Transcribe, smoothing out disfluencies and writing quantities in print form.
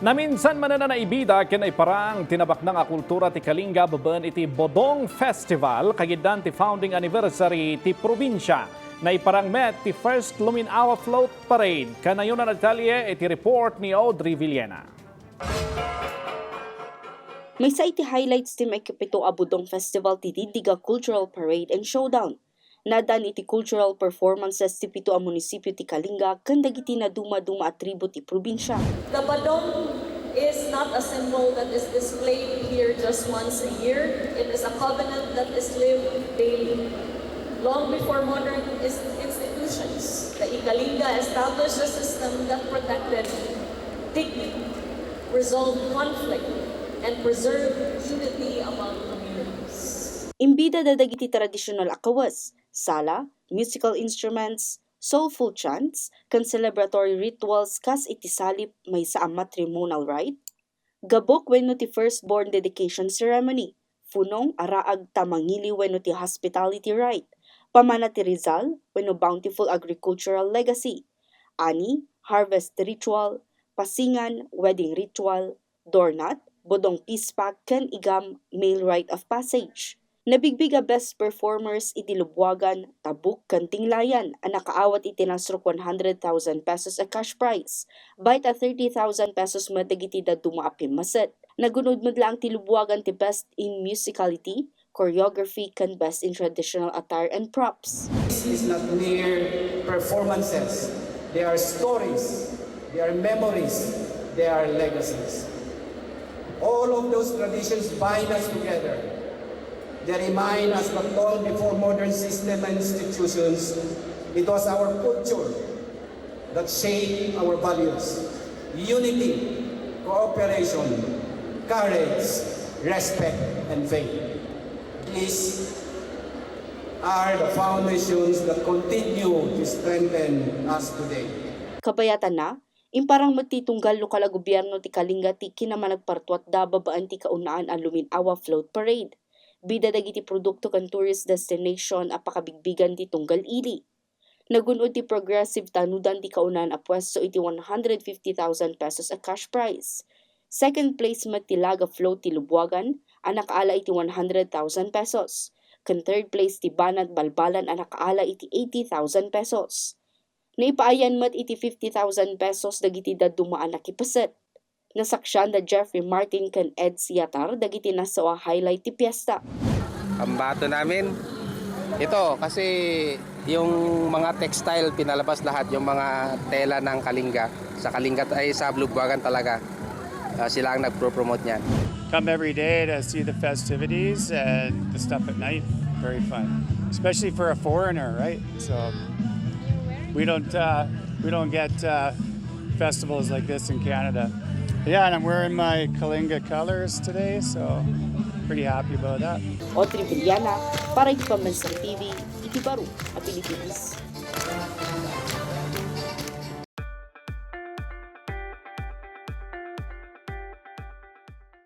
Naminsan man na naibida ken ay parang tinabak ng kultura ti Kalinga baben iti Bodong Festival kagiddan ti founding anniversary ti probinsya. Na iparang met ti first Lumin-awa float parade. Kanayon na Natalia iti report ni Audrey Villena. May sa iti highlights ti may kapito a Bodong Festival ti Didiga Cultural Parade and Showdown. Nadan iti cultural performances ti pito a munisipyo ti Kalinga kan dagiti na duma-duma atribo ti probinsya. The Bodong is not a symbol that is displayed here just once a year. It is a covenant that is lived daily. Long before modern institutions, the Kalinga established a system that protected dignity, resolved conflict, and preserved unity among communities. Imbida dadagiti traditional akawas, sala, musical instruments, soulful chants, kan celebratory rituals kas iti salip may sa matrimonial rite, gabok wenno ti firstborn dedication ceremony, funong araag tamangili wenno ti hospitality rite, pamana ti Rizal wenno bountiful agricultural legacy, ani, harvest ritual, pasingan, wedding ritual, doorknot, bodong pispak ken igam male rite of passage. Nabigbiga best performers iti lubwagan, tabuk kan tinglayan, ang nakaawat iti nasrok 100,000 pesos a cash prize, bayt a 30,000 pesos madagiti da dumaapim maset. Nagunod lang ti lubwagan ti best in musicality, choreography kan best in traditional attire and props. This is not mere performances. They are stories, they are memories, they are legacies. All of those traditions bind us together. They remind us that long before modern systems and institutions, it was our culture that shaped our values. Unity, cooperation, courage, respect, and faith. These are the foundations that continue to strengthen us today. Kabayatan na, imparang magtitunggal lokal a gobyerno ti Kalinga ti kinamanagpartuat da babaan ti kaunaan a Lumin-awa float parade. Bida dagiti produkto kan tourist destination a pakabigbigan ti tunggal ili. Nagunod ti progressive tanudan ti kaunan a pwesto iti 150,000 pesos a cash prize. Second place mat ti laga float ti lubwagan a nakaala iti 100,000 pesos. Kan third place ti banat balbalan a nakaala iti 80,000 pesos. Naipaayan mat iti 50,000 pesos dagiti dadumaan na kipaset. Nasaksyan da Jeffrey Martin kan Ed Siatar dagiti nasawa highlight ti piyesta. Ang bato namin, ito kasi yung mga textile pinalabas lahat, yung mga tela ng Kalinga. Sa Kalinga ay sa Lubwagan talaga. Sila ang nagpro-promote niyan. Come every day to see the festivities and the stuff at night. Very fun, especially for a foreigner, right? So we don't get festivals like this in Canada. Yeah, and I'm wearing my Kalinga colors today, so pretty happy about that. Audrey Villena, para iti Pamansang TV, iti baro a Pilipinas.